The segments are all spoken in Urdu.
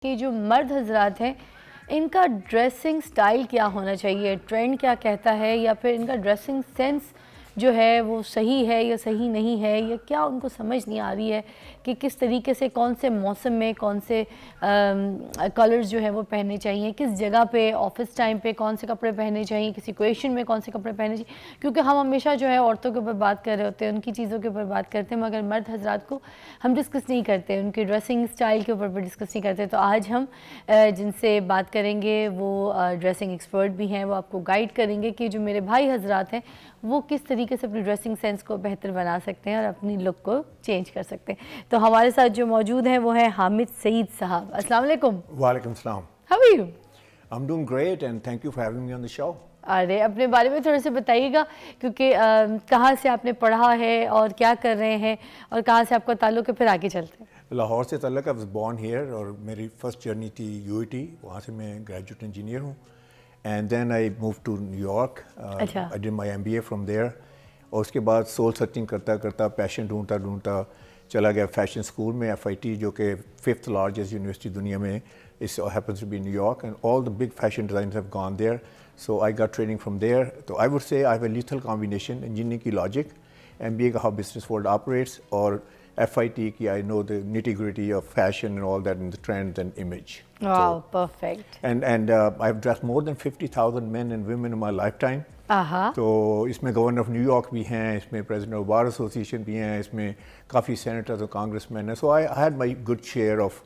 کہ جو مرد حضرات ہیں ان کا ڈریسنگ سٹائل کیا ہونا چاہیے، ٹرینڈ کیا کہتا ہے، یا پھر ان کا ڈریسنگ سینس جو ہے وہ صحیح ہے یا صحیح نہیں ہے، یا کیا ان کو سمجھ نہیں آ رہی ہے کہ کس طریقے سے کون سے موسم میں کون سے کلرز جو ہے وہ پہننے چاہیے، کس جگہ پہ آفس ٹائم پہ کون سے کپڑے پہننے چاہیے، کسی کویشن میں کون سے کپڑے پہننے چاہیے. کیونکہ ہم ہمیشہ جو ہے عورتوں کے اوپر بات کر رہے ہوتے ہیں، ان کی چیزوں کے اوپر بات کرتے ہیں، مگر مرد حضرات کو ہم ڈسکس نہیں کرتے، ان کے ڈریسنگ سٹائل کے اوپر بھی ڈسکس نہیں کرتے. تو آج ہم جن سے بات کریں گے وہ ڈریسنگ ایکسپرٹ بھی ہیں، وہ آپ کو گائیڈ کریں گے کہ جو میرے بھائی حضرات ہیں وہ کس طریقے سے اپنی ڈریسنگ سینس کو بہتر بنا سکتے ہیں اور اپنی لک کو چینج کر سکتے ہیں. تو ہمارے ساتھ جو موجود ہیں وہ ہیں حامد سعید صاحب. السلام علیکم. وعلیکم السلام. How are you? I'm doing great and thank you for having me on the show. ارے اپنے بارے میں تھوڑے سے بتائیے گا، کیونکہ کہاں سے آپ نے پڑھا ہے اور کیا کر رہے ہیں اور کہاں سے آپ کا تعلق ہے، پھر آگے چلتے ہیں. لاہور سے تعلق ہے. I was born here اور میری فرسٹ جرنی تھی UET، وہاں سے میں گریجویٹ انجینئر ہوں. And then I move to New York. I did my MBA from there. اور اس کے بعد سول سرچنگ کرتا کرتا پیشن ڈھونڈتا چلا گیا فیشن اسکول میں FIT، جو کہ 5th لارجسٹ یونیورسٹی دنیا میں is happens to be in New York, and all the big fashion designers have gone there. So I got training from there. So I would say I have a lethal combination: engineering ki logic, MBA ka how business world operates, or FIT ki I know the nitty gritty of fashion and all that, and the trends and image. Wow, perfect. And I've dressed more than 50,000 men and women in my lifetime. تو اس میں گورنر آف نیو یارک بھی ہیں، اس میں پریزیڈنٹ آف بار ایسوسیشن بھی ہیں، اس میں کافی سینیٹرز اور کانگریس مین ہیں. So I had my good share of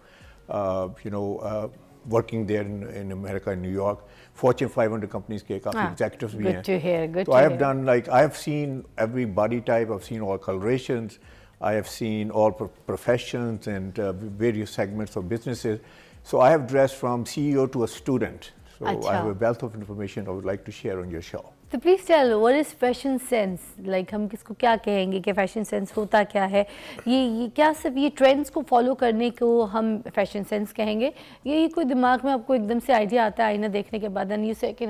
working there in America, in New York. Fortune 500 companies کے کافی executives بھی ہیں. Good to hear, good So to I have hear. done, like, I have seen every body type, I've seen all colorations, I have seen all professions and various segments of businesses. So I have dressed from CEO to a student. So I have a wealth of information I would like to share on your show. تو please tell what is fashion sense, like ہم کس کو کیا کہیں گے کہ فیشن سینس ہوتا کیا ہے؟ یہ کیا صرف یہ ٹرینڈس کو فالو کرنے کو ہم فیشن سینس کہیں گے، یہ کوئی دماغ میں آپ کو ایک دم سے آئیڈیا آتا ہے آئینہ دیکھنے کے بعد اینڈ یو سے کہ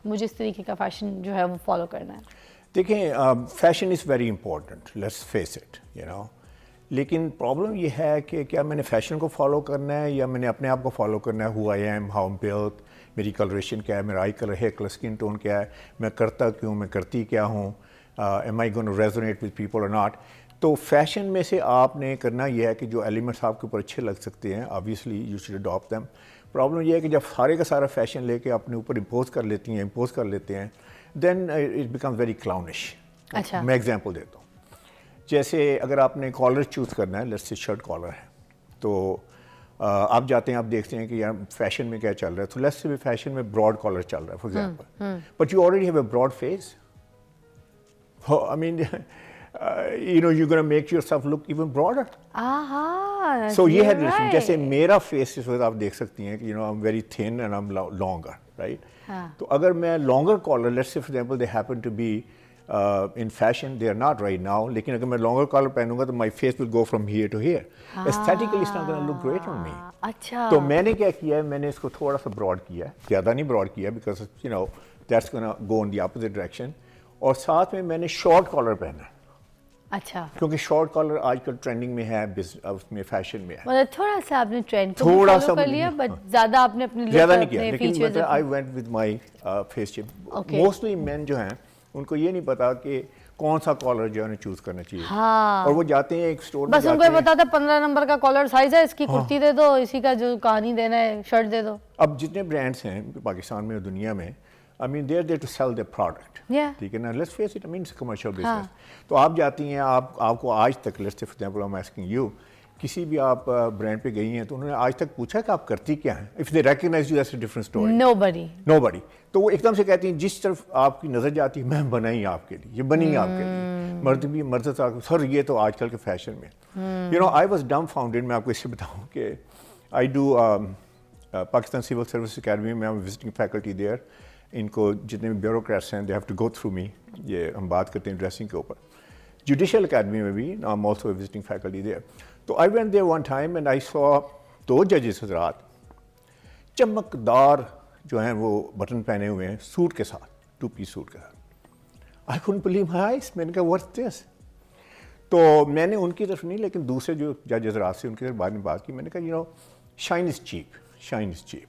مجھے اس طریقے کا فیشن جو ہے وہ فالو کرنا ہے؟ دیکھیں، fashion is very important, let's face it, لیکن پرابلم یہ ہے کہ کیا میں نے فیشن کو فالو کرنا ہے یا میں نے اپنے آپ کو فالو کرنا ہے. Who I am, how am built, میری کلریشن کیا ہے، میرا eye colour, hair colour, skin tone کیا ہے، میں کرتا کیوں، میں کرتی کیا ہوں، am I gonna resonate with people or not. تو فیشن میں سے آپ نے کرنا یہ ہے کہ جو ایلیمنٹس آپ کے اوپر اچھے لگ سکتے ہیں، obviously you should adapt them. Problem یہ ہے کہ جب سارے کا سارا فیشن لے کے اپنے اوپر امپوز کر لیتے ہیں دین اٹ بیکمز ویری کلاؤنش. اچھا، میں ایگزامپل دیتا ہوں. جیسے اگر آپ نے کالر چوز کرنا ہے، لیٹس سے شرٹ کالر ہے، تو آپ جاتے ہیں، آپ دیکھتے ہیں کہ یار فیشن میں کیا چل رہا ہے. تو لیٹس سے فیشن میں براڈ کالر چل رہا ہے for example, but you already have a broad face. I mean you're going to make yourself look even broader. So یہ ہے ریلیشن. جیسے میرا فیس اس وقت آپ دیکھ سکتی ہیں کہ I'm very thin and I'm longer, right? تو اگر میں longer collar, let's say for example they happen to be in fashion, they are not right now, لیکن اگر میں longer collar پہنوں گا تو my face will go from here to here. Aesthetically it's not going to look great on me. اچھا، تو میں نے کیا کیا ہے، میں نے اس کو تھوڑا سا براڈ کیا ہے، زیادہ نہیں براڈ کیا because that's going to go in the opposite direction. اور ساتھ میں نے شارٹ کالر پہنا ہے. اچھا، کیونکہ شارٹ کالر آج کل ٹرینڈنگ میں ہے، اس میں فیشن میں ہے. مطلب تھوڑا سا آپ نے ٹرینڈ کو فالو کر لیا بٹ زیادہ آپ نے اپنی زیادہ نہیں کیا. لیکن I went with my face shape. Mostly men جو ہیں ان کو یہ نہیں پتا کہ کون سا کالر جو ہے چوز کرنا چاہیے، اور وہ جاتے ہیں ایک اسٹور میں، بس ان کو یہ پتا تھا 15 نمبر کا کالر سائز ہے، اس کی کرتی دے دو، اسی کا جو کہانی دینا ہے شرٹ دے دو. اب جتنے برانڈس ہیں پاکستان میں اور دنیا میں، I mean they're there to sell their product. ٹھیک ہے نا، let's face it, I mean it's a commercial business. تو آپ جاتی ہیں، آپ کو آج تک let's say for example I'm asking you، کسی بھی آپ برانڈ پہ گئی ہیں تو انہوں نے آج تک پوچھا کہ آپ کرتی کیا ہیں؟ If they recognize you, that's a different story. Nobody. تو وہ ایک دم سے کہتی ہیں جس طرف آپ کی نظر جاتی ہے، میں بنائی آپ کے لیے، یہ بنی آپ کے لیے. مرد بھی مرد سر یہ تو آج کل کے فیشن میں. I was dumbfounded. میں آپ کو اس سے بتاؤں کہ I do Pakistan civil service academy میں I'm visiting faculty there. ان کو جتنے بھی بیوروکریٹس ہیں they have to go through me. یہ ہم بات کرتے ہیں ڈریسنگ کے اوپر. جوڈیشل اکیڈمی میں بھی I am also visiting faculty there. تو I went there one time and I saw 2 ججز حضرات چمکدار جو ہیں وہ بٹن پہنے ہوئے ہیں سوٹ کے ساتھ، 2 پیس سوٹ کے ساتھ. آئی couldn't believe my eyes. میں نے کہا what's this؟ تو میں نے ان کی طرف نہیں لیکن دوسرے جو جج حضرات سے ان کے بعد میں بات کی. میں نے کہا shine is cheap. shine is cheap.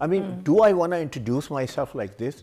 I mean, do I want to introduce myself like this?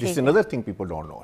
This is another thing people don't know.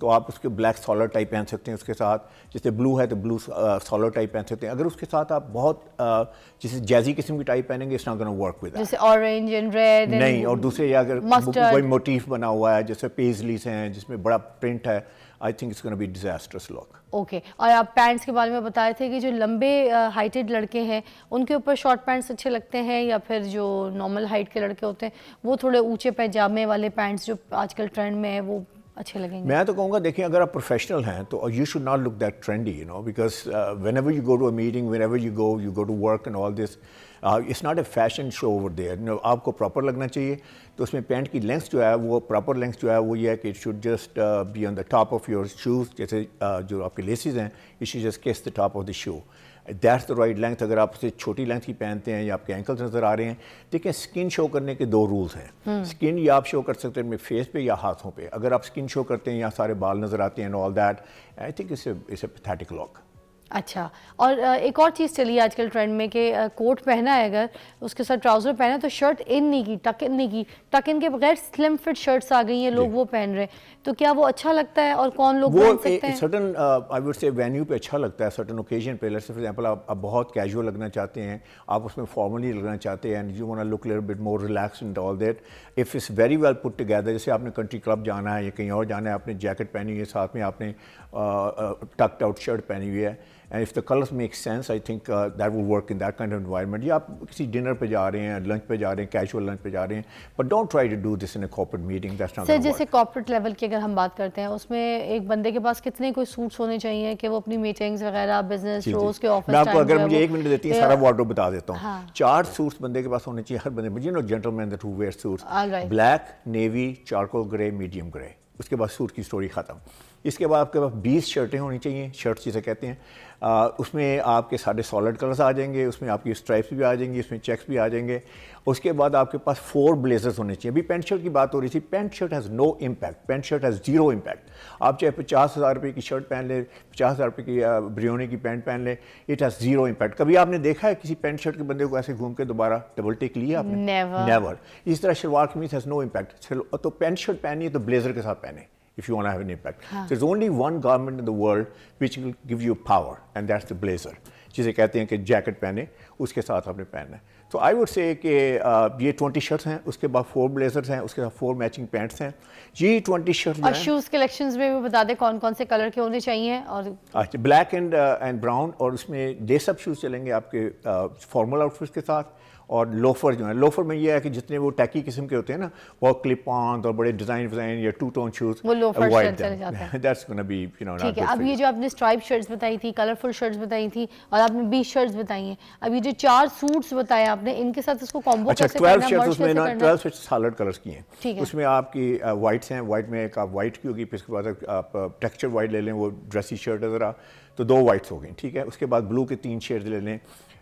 تو آپ اس کے بلیک سالر ٹائی پہن سکتے ہیں اس کے ساتھ. جیسے بلو ہے تو بلو سالر ٹائی پہن سکتے ہیں. اگر اس کے ساتھ آپ بہت جیسے جیزی قسم کی ٹائی پہنیں گے it's not gonna work with جیسے اورنج اینڈ ریڈ نہیں. اور دوسرے اگر کوئی موٹیف بنا ہوا ہے جیسے پیزلیز ہیں جس میں بڑا پرنٹ ہے, I think it's going to be disastrous look. Okay. اور آپ پینٹس کے بارے میں بتائے تھے کہ جو لمبے ہائٹڈ لڑکے ہیں ان کے اوپر شارٹ پینٹس اچھے لگتے ہیں, یا پھر جو نارمل ہائٹ کے لڑکے ہوتے ہیں وہ تھوڑے اونچے پائجامے والے پینٹس جو آج کل ٹرینڈ میں ہیں وہ اچھے لگیں گے؟ میں تو کہوں گا دیکھیں اگر آپ پروفیشنل ہیں تو you should not look that trendy, because whenever you go to a meeting, whenever you go to work and all this, it's not a fashion show over there. آپ کو پراپر لگنا چاہیے. تو اس میں پینٹ کی لینتھ جو ہے وہ پراپر لینتھ جو ہے وہ یہ ہے کہ it should just be on the top of your shoes. جیسے جو آپ کے لیسز ہیں اٹ شوڈ جسٹ کس دا top of the show. That's the right length. اگر آپ اسے چھوٹی لینتھ کی پہنتے ہیں یا آپ کے اینکلز نظر آ رہے ہیں, دیکھیں اسکن شو کرنے کے 2 رولز ہیں. اسکن یا آپ شو کر سکتے ہیں فیس پہ یا ہاتھوں پہ. اگر آپ اسکن شو کرتے ہیں یا سارے بال نظر آتے ہیں all that, I think it's a pathetic look. اچھا. اور ایک اور چیز چلی ہے آج کل ٹرینڈ میں کہ کوٹ پہنا ہے اگر اس کے ساتھ ٹراؤزر پہنا ہے تو شرٹ ان نہیں کی, ٹک ان نہیں کی. ٹک ان کے بغیر سلم فٹ شرٹس آ گئی ہیں, لوگ وہ پہن رہے ہیں. تو کیا وہ اچھا لگتا ہے اور کون لوگ پہن سکتے ہیں؟ وہ certain I would say venue پہ اچھا لگتا ہے, سرٹن اوکیزن پہ. لیٹس سے فار ایگزامپل آپ بہت کیجول لگنا چاہتے ہیں, آپ اس میں فارملی لگنا چاہتے ہیں, and you want to look little bit more relax and all that. If it's very well put together, جیسے آپ نے کنٹری کلب جانا ہے یا کہیں اور جانا ہے, آپ نے جیکٹ پہنی ہوئی ہے, ساتھ میں آپ نے ٹکڈ آؤٹ شرٹ پہنی ہوئی ہے, and if the colors make sense, I think that will work in that kind of environment. یا آپ کسی ڈنر پہ جا رہے ہیں, لنچ پہ جا رہے ہیں, کیجول لنچ پہ جا رہے ہیں, but don't try to do this in a corporate meeting. That's not going to work. جیسے کارپوریٹ لیول کی اگر ہم بات کرتے ہیں اس میں ایک بندے کے پاس کتنے کوئی سوٹس ہونے چاہیے کہ وہ اپنی میٹنگز وغیرہ, بزنس روز کے آفس میں آپ کو اگر مجھے 1 منٹ دیتی ہیں سارا وارڈروب بتا دیتا ہوں. 4 سوٹس بندے کے پاس ہونے چاہیے ہر بندے. You know gentlemen that who wear suits, black, navy, charcoal grey, medium grey. اس کے بعد سوٹ کی سٹوری ختم. اس کے بعد آپ کے پاس 20 شرٹیں ہونی چاہیے, شرٹس جسے کہتے ہیں. اس میں آپ کے سارے سالڈ کلرز آ جائیں گے, اس میں آپ کی اسٹرائپس بھی آ جائیں گی, اس میں چیکس بھی آ جائیں گے. اس کے بعد آپ کے پاس 4 بلیزرز ہونے چاہیے. ابھی پینٹ شرٹ کی بات ہو رہی تھی, pant shirt has no impact, pant shirt has 0 impact. آپ چاہے 50,000 روپے کی شرٹ پہن لیں, 50,000 روپے کی بریونی کی پینٹ پہن لیں, اٹ ہیز 0 امپیکٹ. کبھی آپ نے دیکھا ہے کسی پینٹ شرٹ کے بندے کو ایسے گھوم کے دوبارہ ڈبل ٹیک لیا آپ نے؟ نیور. اس طرح شلوار قمیض ہیز نو امپیکٹ. تو پینٹ شرٹ پہنی ہے تو بلیزر کے ساتھ پہنے if you want to have an impact. There's only one garment in the world which will give you power, and that's the blazer. جسے کہتے ہیں کہ جیکٹ پہنے, اس کے ساتھ آپ نے پہننا ہے. تو I would say کہ یہ 20 شرٹس ہیں, اس کے بعد 4 بلیزرز ہیں, اس کے ساتھ 4 میچنگ پینٹس ہیں. یہ 20 شرٹس اور شوز کلیکشنز میں بھی بتا دیں کون کون سے کلر کے ہونے چاہیے. اور بلیک اینڈ براؤن, اور اس میں لیس اپ شوز چلیں گے آپ کے فارمل آؤٹ فٹس کے ساتھ. اور لوفر جو ہیں, لوفر میں یہ ہے کہ جتنے وہ ٹیکی قسم کے ہوتے ہیں نا, بہت کلپ آن اور بڑے ڈیزائن یا 2 ٹون شوز, وہ لوفر چلے جاتے ہیں. That's going to be, you know, ٹھیک ہے. اب یہ جو آپ نے اسٹرائپ شرٹس بتائی تھی, کلرفل شرٹس بتائی تھی, اور آپ نے 20 شرٹس بتائی ہیں. اب یہ جو 4 سوٹس بتائے آپ نے, ان کے ساتھ اس کو کمبو کیسے کرنا ہے؟ 12 شرٹس میں 12 شرٹس سالڈ کلرز کی ہیں. اس میں آپ کی وائٹس ہیں, وائٹ میں ایک آپ وائٹ کی ہوگی, پھر اس کے بعد آپ ٹیکسچر وائٹ لے لیں, وہ ڈریسی شرٹ ہے ذرا, تو 2 وائٹس ہو گئیں. ٹھیک ہے. اس کے بعد بلو کے 3 شیڈز لے لیں,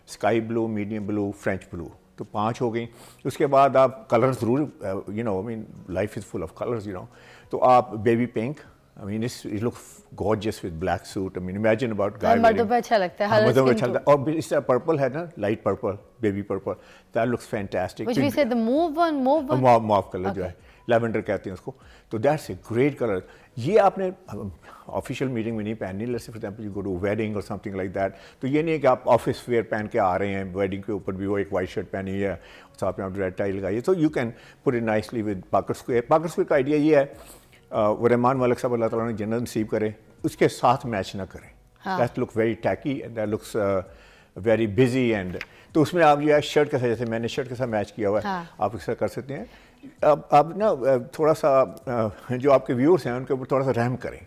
اسکائی بلو, میڈیم بلو, فرینچ بلو, تو 5 ہو گئیں. اس کے بعد آپ کلر ضرور, you know, I mean life is full of colours, you know, تو آپ baby pink, I mean it looks gorgeous with black suit. I mean imagine about guy wearing. مردوں پہ اچھا لگتا ہے, مردوں پہ اچھا لگتا ہے. اور اس طرح پرپل ہے نا, light purple, baby purple, that looks fantastic. Which we say the mauve one. Mauve color جو ہے, لیونڈر کہتے ہیں اس کو. تو دیٹس اے گریٹ کلر. یہ آپ نے آفیشیل میٹنگ میں نہیں پہننی. Let's say for example you go to wedding or some thing like that, تو یہ نہیں ہے کہ آپ آفس ویئر پہن کے آ رہے ہیں, ویڈنگ کے اوپر بھی وہ ایک وائٹ شرٹ پہنی ہے, ساتھ میں آپ ریڈ ٹائی لگائیے, تو you can put it nicely with pocket square. Pocket square کا آئیڈیا یہ ہے, وہ رحمان ملک صاحب اللہ تعالیٰ نے جنت نصیب کرے, اس کے ساتھ میچ نہ کریں. That look very tacky and that looks very busy. And تو اس میں آپ جو ہے شرٹ کے ساتھ, جیسے میں نے شرٹ کے ساتھ میچ کیا ہوا ہے, آپ اس طرح کر سکتے ہیں. اب نا تھوڑا سا جو آپ کے ویورس ہیں ان کے اوپر تھوڑا سا رحم کریں.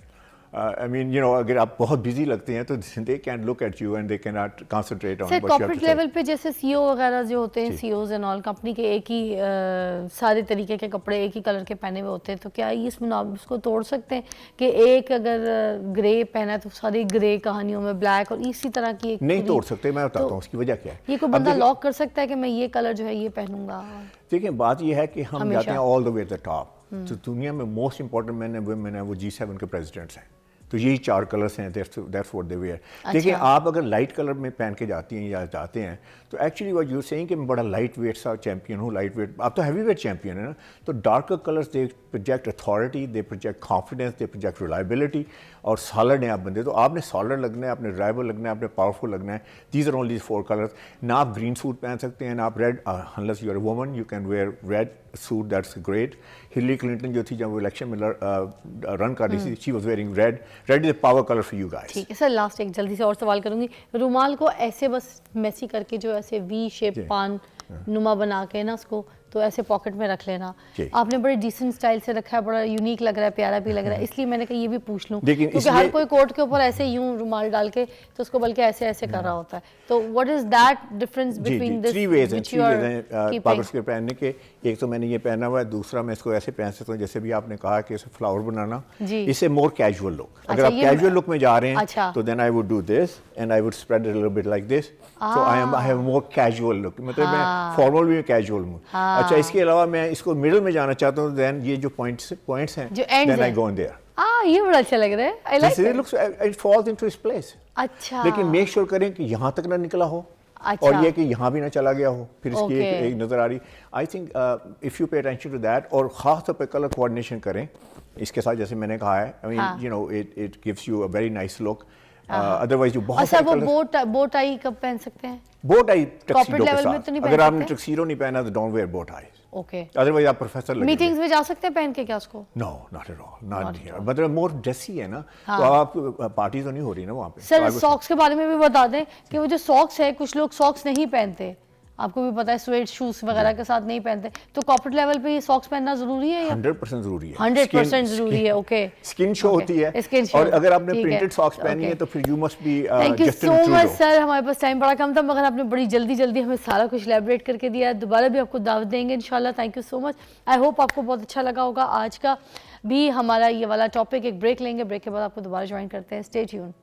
I mean, you know, اگر آپ بہت بزی لگتے ہیں تو they can't look at you and they cannot concentrate on what you have to say. Corporate level پہ جیسے سی او وغیرہ جو ہوتے ہیں, C Os and all, company کے ایک ہی سارے طریقے کے کپڑے ایک ہی کلر کے پہنے ہوئے ہوتے ہیں, تو کیا اس میں آپ اس کو توڑ سکتے ہیں کہ ایک اگر گرے پہنا ہے تو ساری گرے کہانیوں میں بلیک, اور اسی طرح کی ایک نہیں توڑ سکتے. میں بتاتا ہوں اس کی وجہ کیا ہے. یہ کوئی بندہ لاک کر سکتا ہے کہ میں یہ کلر جو ہے یہ پہنوں گا؟ دیکھیں بات یہ ہے کہ ہم جاتے ہیں آل دا وے ایٹ دا ٹاپ. تو دنیا میں most important men and women ہیں وہ G7 کے پریزیڈنٹس ہیں. تو یہی 4 کلرس ہیں, دیٹس واٹ دے ویئر. دیکھیں آپ اگر لائٹ کلر میں پہن کے جاتی ہیں یا جاتے ہیں تو ایکچولی واٹ یو سیئنگ کہ میں بڑا لائٹ ویٹ سا چیمپئن ہوں, لائٹ ویٹ, آپ تو ہیوی ویٹ چیمپئن ہیں نا. تو ڈارکر کلرس دے پروجیکٹ اتھارٹی, دے پروجیکٹ کانفیڈنس, دے پروجیکٹ ریلائبلٹی. اور سالڈ ہیں آپ بندے, تو آپ نے سالڈ لگنا ہے, آپ نے ریلائبل لگنا ہے, آپ نے پاورفل لگنا ہے. These are only 4 colours. نہ آپ گرین سوٹ پہن سکتے ہیں, نہ آپ red, unless you are a woman you can wear red suit, that's great. Hillary Clinton جو تھی جب وہ الیکشن میں رن کر رہی تھی, she was wearing red. Red is a power color for you guys. ٹھیک ہے سر, لاسٹ ایک جلدی سے اور سوال کروں گی. رومال کو ایسے بس میسی کر کے جو ایسے وی شیپ پان نما بنا کے نا اس کو تو ایسے پاکٹ میں رکھ لینا. آپ نے بڑے ڈیسنٹ اسٹائل سے رکھا ہے, بڑا یونیک لگ رہا ہے, پیارا بھی لگ رہا ہے, اس لیے میں نے کہا یہ بھی پوچھ لوں, کیونکہ ہر کوئی کوٹ کے اوپر ایسے یوں رومال ڈال کے تو اس کو بلکہ ایسے ایسے کر رہا ہوتا ہے. تو what is that difference between this which you are پاکس کے پہننے کے؟ ایک تو میں نے یہ پہنا ہوا ہے, دوسرا میں اس کو ایسے پہن سکتا ہوں جیسے بھی آپ نے کہا کہ اسے فلاور بنانا, اس سے مور کیجول لک. اگر آپ کیجول لک میں جا رہے ہیں تو then I would do this and I would spread it a little bit like this. So I have more casual look, مطلب میں فارمل بھی کیجول ہوں. اچھا اس کے علاوہ میں اس کو مڈل میں جانا چاہتا ہوں, دین یہ جو پوائنٹس ہیں دین آئی گو ان دیئر. یہ بڑا اچھا لگ رہا ہے, I like it. It falls into its place. اچھا لیکن میک شیور کریں کہ یہاں تک نہ نکلا ہو اور یہ کہ یہاں بھی نہ چلا گیا ہو, پھر اس کی ایک نظر آ رہی. I think if you pay attention to that, اور خاص طور پہ کلر کوآرڈینیشن کریں اس کے ساتھ, جیسے میں نے کہا ہے, I mean you know it gives you a very nice look. Otherwise جو بہت سارے وہ بو ٹائی کب پہن سکتے ہیں؟ بو ٹائی ٹکسیڈو کے ساتھ. اگر آپ نے ٹکسیڈو نہیں پہنا تو don't wear bow tie. Okay, otherwise آپ پروفیسر لگیں. میٹنگز میں جا سکتے ہیں پہن کے کیا اس کو؟ No not at all, not here. مطلب مور ڈریسی ہے نا, تو آپ پارٹی تو نہیں ہو رہی نا وہاں پہ. سر ساکس کے بارے میں بھی بتا دیں کہ وہ جو ساکس ہے, کچھ لوگ ساکس نہیں پہنتے, آپ کو بھی پتا ہے, سویٹ شوز وغیرہ کے ساتھ نہیں پہنتے, تو کارپوریٹ لیول پہ یہ ساکس پہننا ضروری ہے؟ 100% ضروری ہے. 100% ضروری ہے. اوکے, اسکن شو ہوتی ہے, اور اگر آپ نے پرنٹڈ ساکس پہنی ہے تو پھر you must be thank you so much sir. ہمارے پاس ٹائم بڑا کم تھا, مگر آپ نے بڑی جلدی ہمیں سارا کچھ ایلیبریٹ کر کے دیا. دوبارہ بھی آپ کو دعوت دیں گے انشاءاللہ. Thank you so much. I hope آپ کو بہت اچھا لگا ہوگا آج کا بھی ہمارا یہ والا ٹاپک. ایک بریک لیں گے, بریک کے بعد آپ کو دوبارہ جوائن کرتے ہیں. Stay tune.